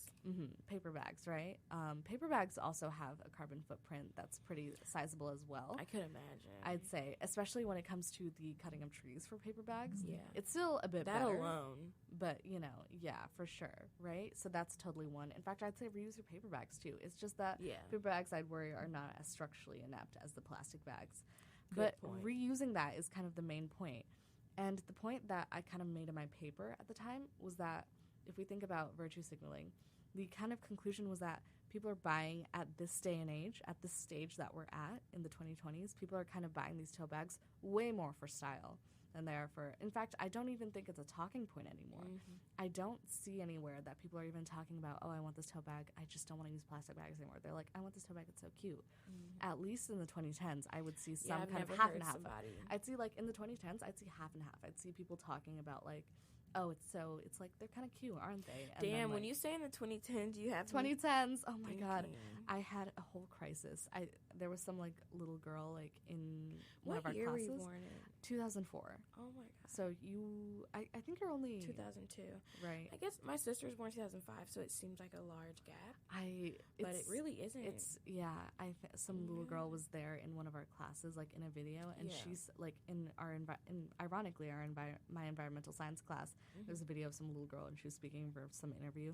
Paper bags, right? Paper bags also have a carbon footprint that's pretty sizable as well. I could imagine. I'd say, especially when it comes to the cutting of trees for paper bags. Yeah. It's still a bit that better. alone. But, yeah, for sure, right? So that's totally one. In fact, I'd say reuse your paper bags, too. It's just that paper bags, I'd worry, are not as structurally inept as the plastic bags. But reusing that is kind of the main point. And the point that I kind of made in my paper at the time was that if we think about virtue signaling, the kind of conclusion was that people are buying at this day and age, at this stage that we're at in the 2020s, people are kind of buying these tote bags way more for style than they are for... In fact, I don't even think it's a talking point anymore. I don't see anywhere that people are even talking about, oh, I want this tote bag. I just don't want to use plastic bags anymore. They're like, I want this tote bag. It's so cute. At least in the 2010s, I would see some kind of half and half. I'd see, like, in the 2010s, I'd see half and half. I'd see people talking about, like, oh, it's like, they're kind of cute, aren't they? And damn, then, like, when you say in the 2010s, you have 2010s, oh my God. I had a whole crisis. There was some, like, little girl, like, in one of our classes. What year were you born in? 2004. Oh my God. So I think you're only... 2002. Right. I guess my sister was born in 2005, so it seems like a large gap. But it really isn't. It's, some little girl was there in one of our classes, like, in a video, and she's, like, ironically, my environmental science class, there's a video of some little girl, and she was speaking for some interview.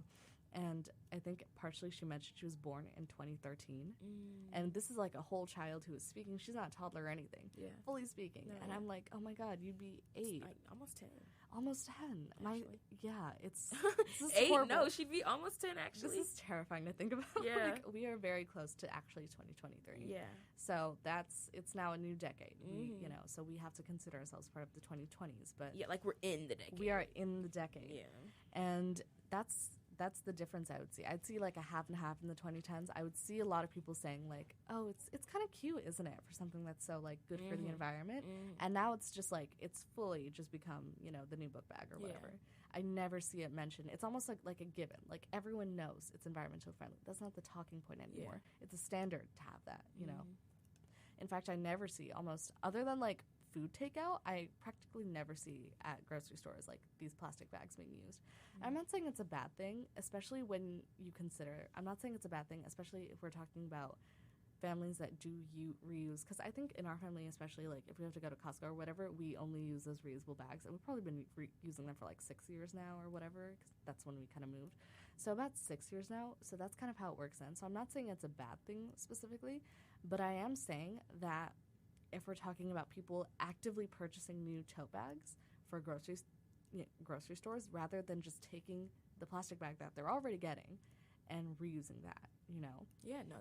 And I think partially she mentioned she was born in 2013. And this is like a whole child who is speaking. She's not a toddler or anything. Yeah. Fully speaking. No. And I'm like, oh my God, you'd be 8. Like almost 10. Almost 10. It's... This is 8? horrible. No, she'd be almost 10, actually. This is terrifying to think about. Yeah. Like, we are very close to actually 2023. Yeah. So it's now a new decade. So we have to consider ourselves part of the 2020s. But yeah, like we're in the decade. We are in the decade. Yeah. And that's the difference I would see. I'd see like a half and half in the 2010s. I would see a lot of people saying like, oh, it's kind of cute, isn't it, for something that's so like good for the environment. And now it's just like, it's fully just become, the new book bag or whatever. I never see it mentioned. It's almost like a given. Like everyone knows it's environmentally friendly. That's not the talking point anymore. It's a standard to have that, In fact, I never see almost, other than like food takeout, I practically never see at grocery stores like these plastic bags being used. I'm not saying it's a bad thing, especially when you consider, I'm not saying it's a bad thing, especially if we're talking about families that do reuse, because I think in our family, especially like if we have to go to Costco or whatever, we only use those reusable bags, and we've probably been using them for like 6 years now or whatever, because that's when we kind of moved. So about 6 years now, so that's kind of how it works then. So I'm not saying it's a bad thing specifically, but I am saying that if we're talking about people actively purchasing new tote bags for grocery stores, rather than just taking the plastic bag that they're already getting and reusing that, Yeah, no,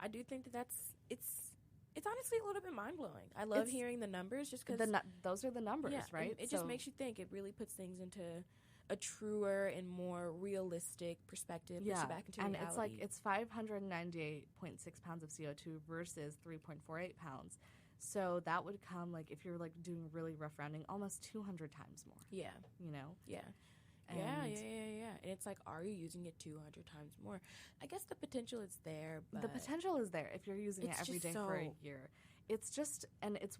I do think it's honestly a little bit mind-blowing. I love hearing the numbers just because... those are the numbers, right? It just makes you think. It really puts things into a truer and more realistic perspective. Yeah, back into and reality. it's 598.6 pounds of CO2 versus 3.48 pounds. So that would come, like, if you're, like, doing really rough rounding, almost 200 times more. Yeah. Yeah. And And it's like, are you using it 200 times more? I guess the potential is there, but... The potential is there if you're using it every day for a year. It's just, and it's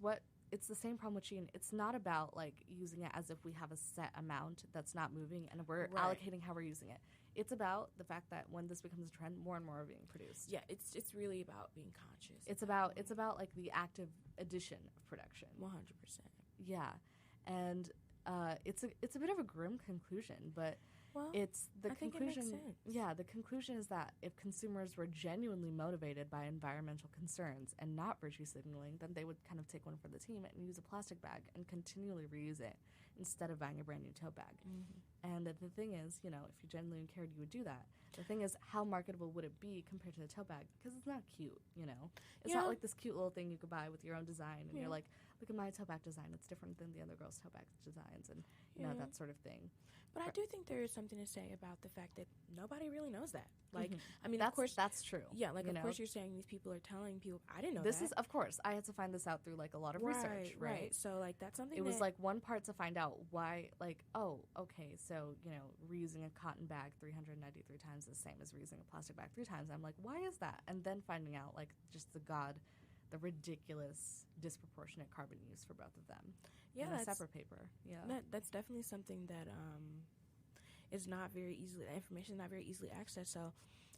the same problem with Shein. It's not about, like, using it as if we have a set amount that's not moving and we're allocating how we're using it. It's about the fact that when this becomes a trend, more and more are being produced. Yeah, it's really about being conscious. It's about like the active addition of production. 100%. Yeah, and it's a bit of a grim conclusion, but it's the conclusion. It makes sense. Yeah, the conclusion is that if consumers were genuinely motivated by environmental concerns and not virtue signaling, then they would kind of take one for the team and use a plastic bag and continually reuse it instead of buying a brand new tote bag. And the thing is, you know, if you genuinely cared, you would do that. The thing is, how marketable would it be compared to the tote bag? Because it's not cute, you know? It's not like this cute little thing you could buy with your own design, and you're like, look at my tote bag design. It's different than the other girls' tote bag designs, and, you know, that sort of thing. But I do think there is something to say about the fact that nobody really knows that. Like, I mean, that's, of course, that's true. Yeah, like, of course you're saying these people are telling people, I didn't know this that. Is, of course, I had to find this out through, like, a lot of research, right? So, like, that's something it was, like, one part to find out why, like, oh, okay, so, you know, reusing a cotton bag 393 times is the same as reusing a plastic bag 3 times. I'm like, why is that? And then finding out, like, just the ridiculous, disproportionate carbon use for both of them. Yeah, that's separate paper. Yeah, that's definitely something that is not very easily. The information is not very easily accessed. So,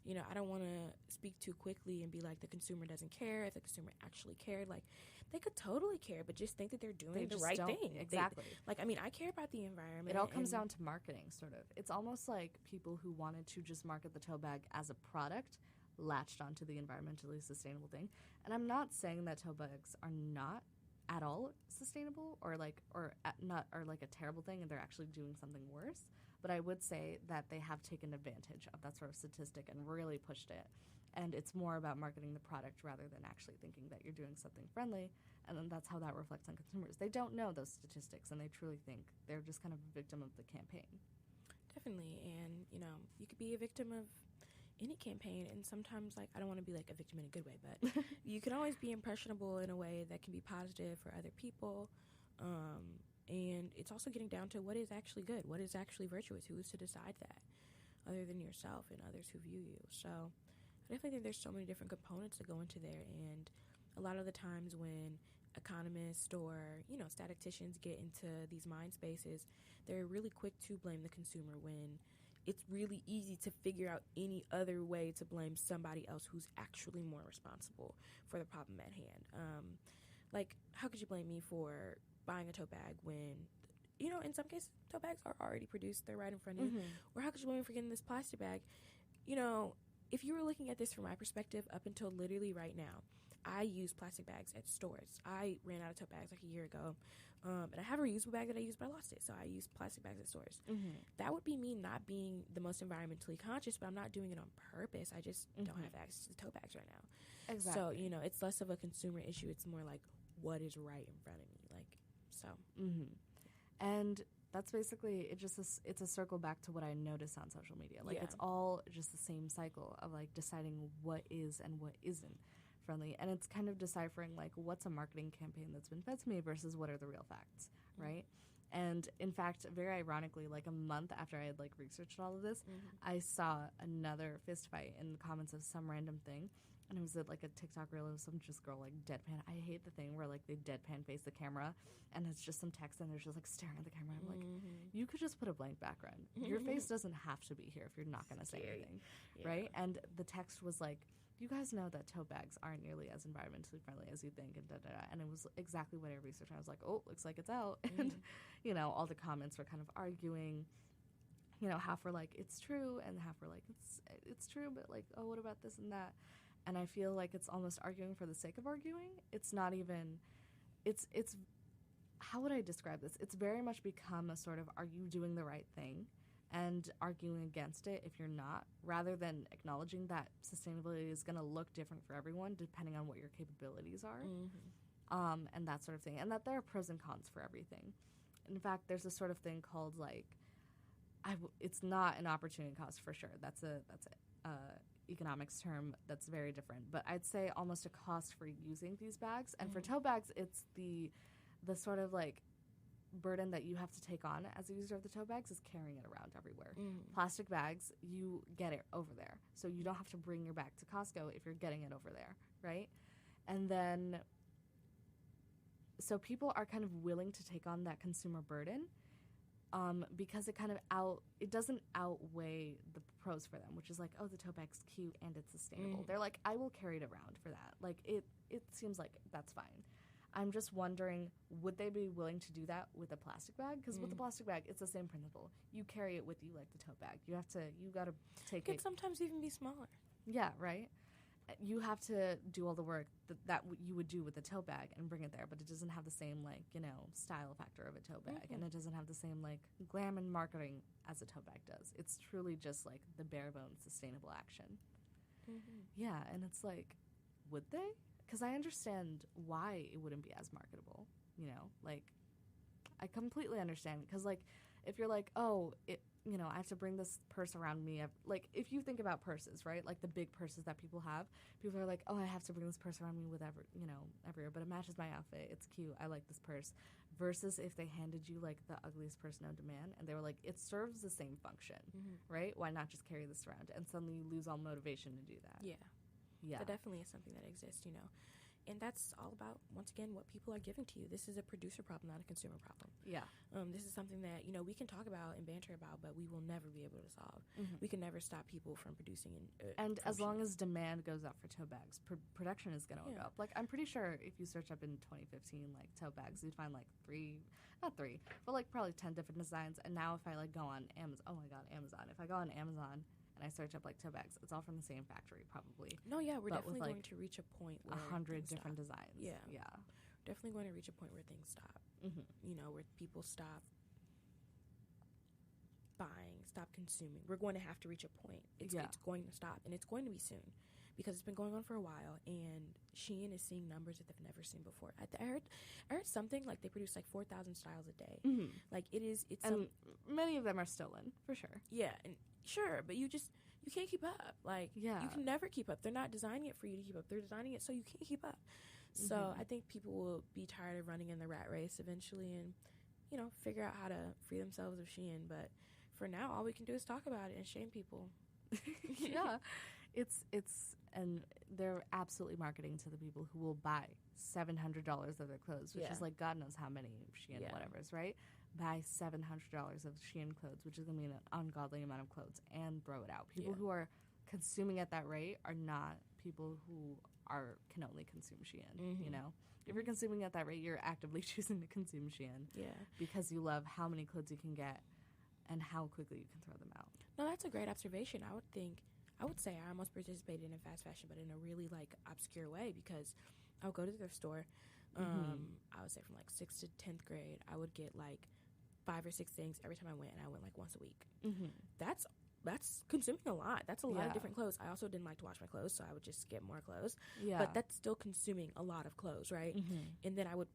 you know, I don't want to speak too quickly and be like the consumer doesn't care. If the consumer actually cared, like they could totally care, but just think that they're doing the right thing. Exactly. I mean, I care about the environment. It all comes down to marketing, sort of. It's almost like people who wanted to just market the tote bag as a product latched onto the environmentally sustainable thing. And I'm not saying that tote bags are not at all sustainable or a terrible thing and they're actually doing something worse. But I would say that they have taken advantage of that sort of statistic and really pushed it. And it's more about marketing the product rather than actually thinking that you're doing something friendly. And then that's how that reflects on consumers. They don't know those statistics, and they truly think they're just kind of a victim of the campaign. Definitely. And, you know, you could be a victim of any campaign, and sometimes, like, I don't want to be like a victim in a good way, but you can always be impressionable in a way that can be positive for other people. And it's also getting down to what is actually good, what is actually virtuous, who is to decide that other than yourself and others who view you. So I definitely think there's so many different components that go into there, and a lot of the times when economists or, you know, statisticians get into these mind spaces, they're really quick to blame the consumer when it's really easy to figure out any other way to blame somebody else who's actually more responsible for the problem at hand. Like, how could you blame me for buying a tote bag when, you know, in some cases, tote bags are already produced. They're right in front of you. Or how could you blame me for getting this plastic bag? You know, if you were looking at this from my perspective, up until literally right now, I use plastic bags at stores. I ran out of tote bags like a year ago. And I have a reusable bag that I use, but I lost it. So I use plastic bags at stores. That would be me not being the most environmentally conscious, but I'm not doing it on purpose. I just don't have access to tote bags right now. Exactly. So, you know, it's less of a consumer issue. It's more like what is right in front of me. Like, so. And that's basically, it's a circle back to what I notice on social media. Like, it's all just the same cycle of, like, deciding what is and what isn't friendly. And it's kind of deciphering, like, what's a marketing campaign that's been fed to me versus what are the real facts, right? And, in fact, very ironically, like, a month after I had, like, researched all of this, I saw another fist fight in the comments of some random thing. And it was like a TikTok reel of some just girl, like, deadpan. I hate the thing where, like, they deadpan face the camera and it's just some text and they're just, like, staring at the camera. I'm like, you could just put a blank background. Your face doesn't have to be here if you're not going to say anything, right? And the text was like, you guys know that tote bags aren't nearly as environmentally friendly as you think, and da-da-da. And it was exactly what I researched. I was like, oh, looks like it's out. And, you know, all the comments were kind of arguing. You know, half were like, it's true, and half were like, it's true, but, like, oh, what about this and that? And I feel like it's almost arguing for the sake of arguing. It's not even, it's how would I describe this? It's very much become a sort of, are you doing the right thing? And arguing against it if you're not, rather than acknowledging that sustainability is going to look different for everyone depending on what your capabilities are, and that sort of thing. And that there are pros and cons for everything. In fact, there's a sort of thing called, like, it's not an opportunity cost for sure. That's a economics term that's very different, but I'd say almost a cost for using these bags. And for tote bags, it's the sort of, like, burden that you have to take on as a user of the tote bags is carrying it around everywhere. Plastic bags, you get it over there, so you don't have to bring your bag to Costco if you're getting it over there, right? And then so people are kind of willing to take on that consumer burden because it kind of doesn't outweigh the pros for them, which is like, oh, the tote bag's cute and it's sustainable. They're like, I will carry it around for that. Like, it seems like that's fine. I'm just wondering, would they be willing to do that with a plastic bag? Because with the plastic bag, it's the same principle. You carry it with you like the tote bag. You got to take it. It could sometimes even be smaller. Yeah, right? you have to do all the work that you would do with a tote bag and bring it there, but it doesn't have the same, like, style factor of a tote bag, and it doesn't have the same, like, glam and marketing as a tote bag does. It's truly just, like, the bare bones sustainable action. Yeah, and it's like, would they? Because I understand why it wouldn't be as marketable, like, I completely understand, because, like, if you're like, oh, I have to bring this purse around me. Like, if you think about purses, right? Like, the big purses that people have, people are like, oh, I have to bring this purse around me everywhere, but it matches my outfit. It's cute. I like this purse. Versus if they handed you, like, the ugliest purse known to man, and they were like, it serves the same function, right? Why not just carry this around? And suddenly you lose all motivation to do that. Yeah. That definitely is something that exists, And that's all about, once again, what people are giving to you. This is a producer problem, not a consumer problem. Yeah. This is something that, we can talk about and banter about, but we will never be able to solve. We can never stop people from producing. And as long as demand goes up for tote bags, production is going to go up. Like, I'm pretty sure if you search up in 2015, like, tote bags, you'd find, like, not three, but, like, probably 10 different designs. And now if I, like, go on Amazon, oh, my God, Amazon. If I go on Amazon and I search up, like, tote bags, it's all from the same factory, probably. No, yeah, we're definitely with, like, going to reach a point where 100 different designs. Yeah. Yeah. Definitely going to reach a point where things stop. Where people stop buying, stop consuming. We're going to have to reach a point. It's going to stop, and it's going to be soon, because it's been going on for a while, and Shein is seeing numbers that they've never seen before. I heard something like they produce like 4,000 styles a day. Like, it's and many of them are stolen, for sure. Yeah, and sure, but you can't keep up. Like, you can never keep up. They're not designing it for you to keep up. They're designing it so you can't keep up. So I think people will be tired of running in the rat race eventually, and figure out how to free themselves of Shein. But for now, all we can do is talk about it and shame people. Yeah, it's and they're absolutely marketing to the people who will buy $700 of their clothes, which is like God knows how many Shein whatever's, right? Buy $700 of Shein clothes, which is going to be an ungodly amount of clothes, and throw it out. People who are consuming at that rate are not people who can only consume Shein, If you're consuming at that rate, you're actively choosing to consume Shein. Yeah. Because you love how many clothes you can get and how quickly you can throw them out. No, that's a great observation. I would say I almost participated in fast fashion, but in a really, like, obscure way, because I would go to the thrift store. I would say from, like, 6th to 10th grade, I would get, like, 5 or 6 things every time I went, and I went, like, once a week. That's consuming a lot. That's a lot of different clothes. I also didn't like to wash my clothes, so I would just get more clothes. Yeah. But that's still consuming a lot of clothes, right? And then I would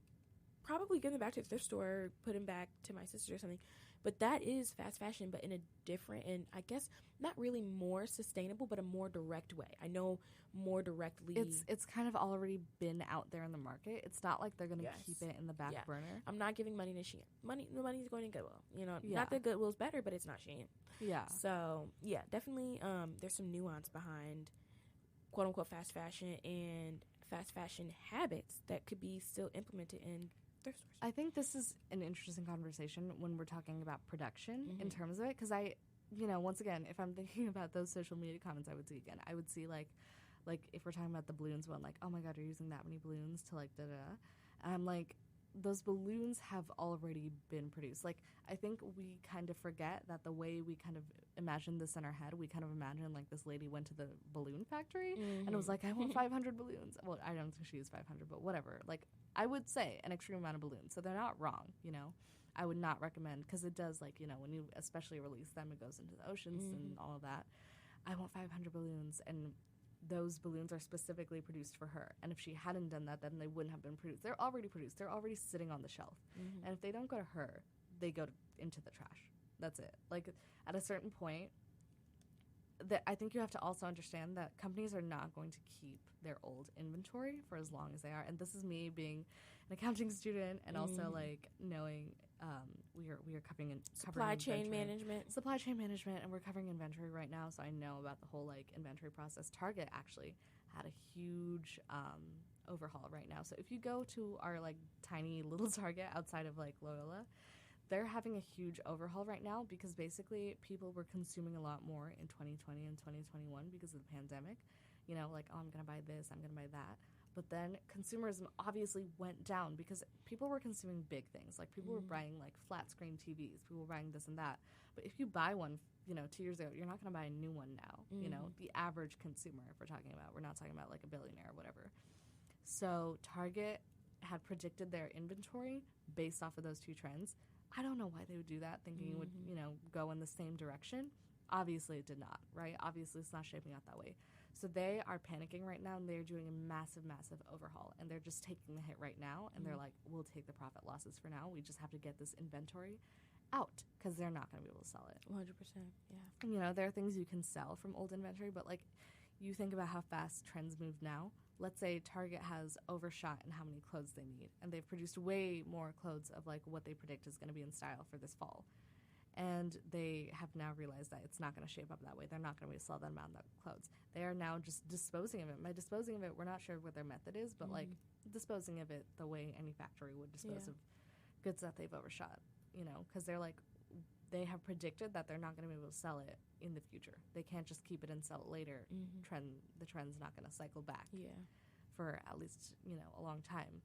probably give them back to the thrift store, put them back to my sister or something. But that is fast fashion, but in a different, and I guess not really more sustainable, but a more direct way. I know more directly. It's kind of already been out there in the market. It's not like they're going to keep it in the back burner. I'm not giving money to Shein. The money's going to Goodwill. Not that Goodwill's better, but it's not Shein. Yeah. So, yeah, definitely there's some nuance behind quote-unquote fast fashion and fast fashion habits that could be still implemented in thrift stores. I think this is an interesting conversation when we're talking about production in terms of it, because once again, if I'm thinking about those social media comments I would see again, I would see like if we're talking about the balloons one, like, oh my God, you're using that many balloons to like da-da. And I'm like, those balloons have already been produced. Like, I think we kind of forget that the way we kind of imagine this in our head, we kind of imagine like this lady went to the balloon factory and it was like, I want 500 balloons. Well, I don't think she used 500, but whatever. Like, I would say an extreme amount of balloons. So they're not wrong, I would not recommend, because it does, like, when you especially release them, it goes into the oceans and all of that. I want 500 balloons, and those balloons are specifically produced for her. And if she hadn't done that, then they wouldn't have been produced. They're already produced. They're already sitting on the shelf. And if they don't go to her, they go into the trash. That's it. Like, at a certain point, I think you have to also understand that companies are not going to keep their old inventory for as long as they are. And this is me being an accounting student and also, like, knowing we are covering supply chain management, and we're covering inventory right now, so I know about the whole, like, inventory process. Target actually had a huge overhaul right now. So if you go to our, like, tiny little Target outside of, like, Loyola, they're having a huge overhaul right now because basically people were consuming a lot more in 2020 and 2021 because of the pandemic. Like, oh, I'm going to buy this, I'm going to buy that. But then consumerism obviously went down because people were consuming big things. Like people were buying like flat screen TVs. People were buying this and that. But if you buy one, 2 years ago, you're not going to buy a new one now. The average consumer, if we're talking about, we're not talking about like a billionaire or whatever. So Target had predicted their inventory based off of those two trends. I don't know why they would do that, thinking it would, go in the same direction. Obviously, it did not, right? Obviously, it's not shaping out that way. So they are panicking right now, and they're doing a massive, massive overhaul. And they're just taking the hit right now, and they're like, we'll take the profit losses for now. We just have to get this inventory out because they're not going to be able to sell it. 100%, yeah. There are things you can sell from old inventory, but, like, you think about how fast trends move now. Let's say Target has overshot in how many clothes they need, and they've produced way more clothes of, like, what they predict is going to be in style for this fall. And they have now realized that it's not going to shape up that way. They're not going to be able to sell that amount of clothes. They are now just disposing of it. By disposing of it, we're not sure what their method is, but, like, disposing of it the way any factory would dispose of goods that they've overshot, because they're, like, they have predicted that they're not going to be able to sell it in the future. They can't just keep it and sell it later. The trend's not going to cycle back for at least, a long time.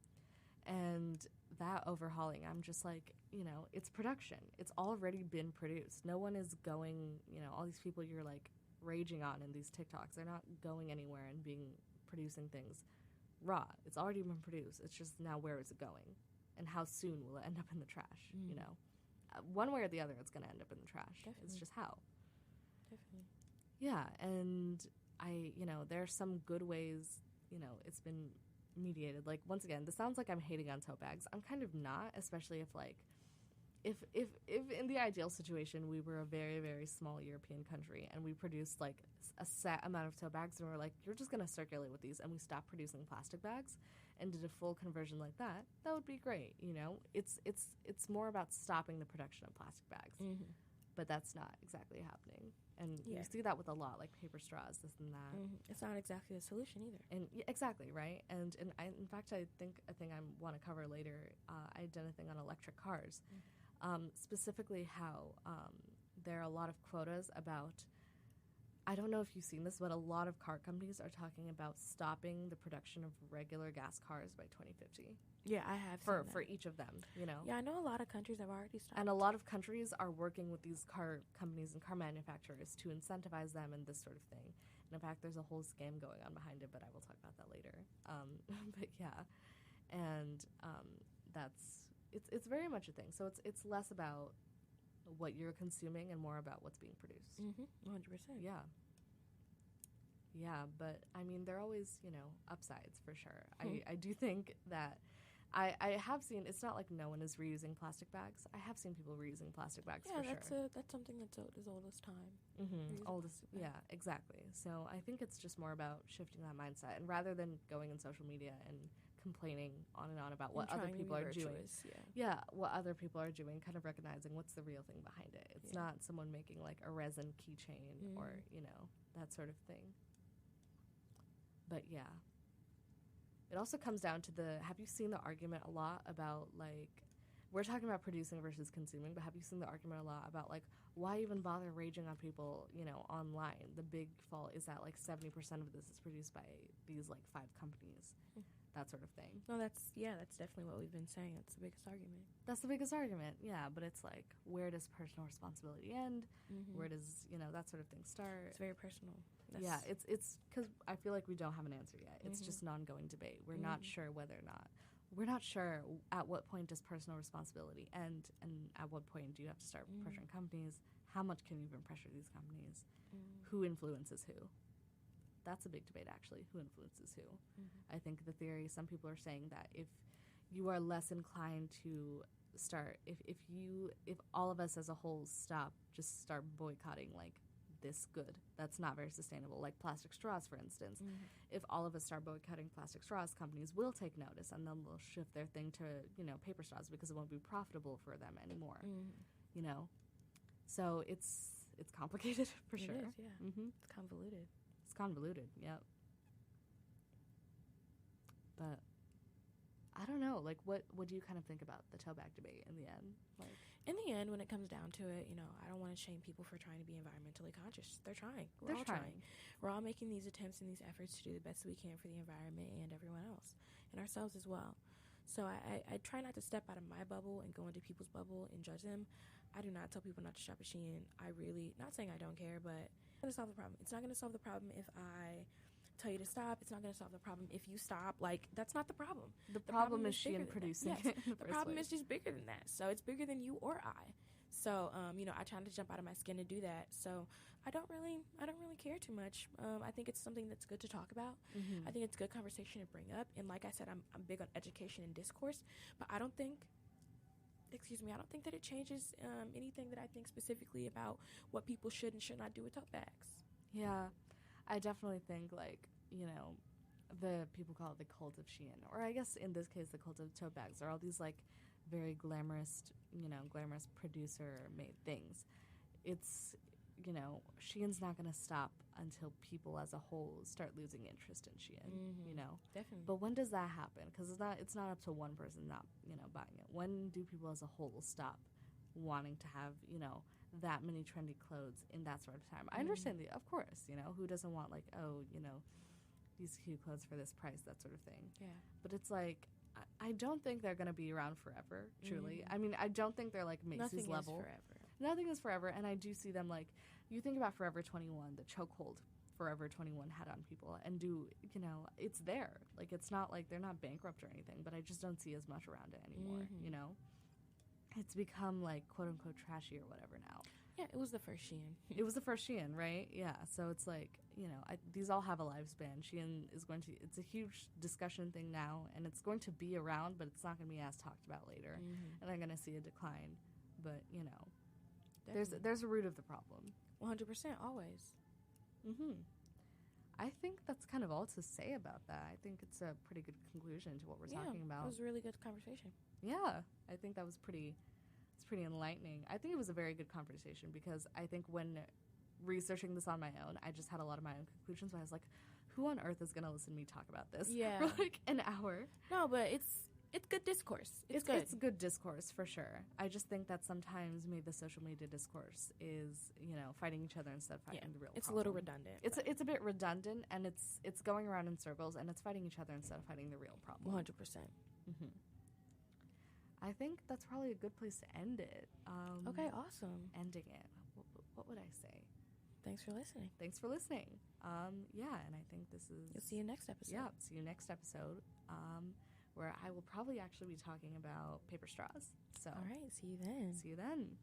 And that overhauling, I'm just like, it's production. It's already been produced. No one is going, all these people you're like raging on in these TikToks, they're not going anywhere and producing things raw. It's already been produced. It's just now where is it going? And how soon will it end up in the trash, one way or the other, it's going to end up in the trash. Definitely. It's just how. Definitely. Yeah, and there are some good ways, it's been mediated. Like, once again, this sounds like I'm hating on tote bags. I'm kind of not, especially if, like, if in the ideal situation we were a very, very small European country and we produced, like, a set amount of tote bags and we're like, you're just going to circulate with these, and we stopped producing plastic bags and did a full conversion like that, that would be great, It's more about stopping the production of plastic bags. But that's not exactly happening. And you see that with a lot, like paper straws, this and that. It's not exactly a solution either. And exactly, right? And in fact, I think a thing I want to cover later, I did a thing on electric cars, specifically how there are a lot of quotas about, I don't know if you've seen this, but a lot of car companies are talking about stopping the production of regular gas cars by 2050. Yeah, I have for each of them, Yeah, I know a lot of countries have already stopped. And a lot of countries are working with these car companies and car manufacturers to incentivize them and this sort of thing. And in fact, there's a whole scam going on behind it, but I will talk about that later. But yeah, and it's very much a thing. So it's less about what you're consuming and more about what's being produced. 100%. Yeah. Yeah, but I mean, there are always, upsides for sure. I do think that I have seen, it's not like no one is reusing plastic bags. I have seen people reusing plastic bags for sure. Yeah, that's something that's as old as time. Oldest, yeah, exactly. So I think it's just more about shifting that mindset. And rather than going on social media and complaining on and on about what other people are doing. What other people are doing, kind of recognizing what's the real thing behind it. It's not someone making like a resin keychain or, that sort of thing. But yeah. It also comes down to have you seen the argument a lot about, like, we're talking about producing versus consuming, but have you seen the argument a lot about, like, why even bother raging on people, online? The big fault is that, like, 70% of this is produced by these, like, 5 companies, that sort of thing. No, that's definitely what we've been saying. That's the biggest argument. That's the biggest argument, yeah, but it's like, where does personal responsibility end? Where does, that sort of thing start? It's very personal. It's because I feel like we don't have an answer yet. It's just an ongoing debate. We're not sure whether or not. We're not sure at what point does personal responsibility end, and at what point do you have to start pressuring companies? How much can you even pressure these companies? Who influences who? That's a big debate, actually. Who influences who? I think the theory, some people are saying that if you are less inclined to start, if all of us as a whole start boycotting, like, this good that's not very sustainable, like plastic straws, for instance. If all of us start boycotting plastic straws, companies will take notice and then they'll shift their thing to, paper straws because it won't be profitable for them anymore. So it's complicated for sure. It is, yeah. It's convoluted. It's convoluted, yep. But I don't know. Like, what do you kind of think about the tote bag debate in the end? Like, in the end, when it comes down to it, I don't want to shame people for trying to be environmentally conscious. They're trying. We're all trying. We're all making these attempts and these efforts to do the best we can for the environment and everyone else, and ourselves as well. So I try not to step out of my bubble and go into people's bubble and judge them. I do not tell people not to shop at Shein. I really, not saying I don't care, but it's not going to solve the problem. It's not going to solve the problem if I tell you to stop. It's not going to solve the problem if you stop. Like, that's not the problem. The problem is Shein producing it. Yes, the problem is just bigger than that. So it's bigger than you or I. So, I try not to jump out of my skin to do that. So I don't really care too much. I think it's something that's good to talk about. Mm-hmm. I think it's good conversation to bring up. And like I said, I'm big on education and discourse, but I don't think that it changes anything that I think specifically about what people should and should not do with tote bags. Yeah, I definitely think, like, the people call it the cult of Shein, or I guess in this case the cult of tote bags, are all these, like, very glamorous producer-made things. It's, Shein's not going to stop until people as a whole start losing interest in Shein, Definitely. But when does that happen? Because it's not up to one person not, buying it. When do people as a whole stop wanting to have, that many trendy clothes in that sort of time? I understand of course, who doesn't want, like, these cute clothes for this price, that sort of thing. Yeah. But it's like, I don't think they're going to be around forever, truly. I mean, I don't think they're like Macy's level. Nothing is forever. Nothing is forever, and I do see them, like, you think about Forever 21, the chokehold Forever 21 had on people, and it's there. Like, it's not like they're not bankrupt or anything, but I just don't see as much around it anymore, It's become, like, quote-unquote trashy or whatever now. Yeah, it was the first Shein. It was the first Shein, right? Yeah, so it's like, these all have a lifespan. Shein is it's a huge discussion thing now, and it's going to be around, but it's not going to be as talked about later. And I'm going to see a decline. But, there's a root of the problem. 100%, always. I think that's kind of all to say about that. I think it's a pretty good conclusion to what we're talking about. It was a really good conversation. Yeah, I think that was pretty enlightening. I think it was a very good conversation because I think when researching this on my own, I just had a lot of my own conclusions. But I was like, who on earth is going to listen to me talk about this for like an hour? No, but it's good discourse. It's good. It's good discourse for sure. I just think that sometimes maybe the social media discourse is, fighting each other instead of fighting the real problem. It's a little redundant. It's a bit redundant, and it's going around in circles, and it's fighting each other instead of fighting the real problem. 100%. I think that's probably a good place to end it. Okay, awesome. Ending it. What would I say? Thanks for listening. And I think this is... You'll see you next episode. Yeah, see you next episode, where I will probably actually be talking about paper straws. So, all right, see you then.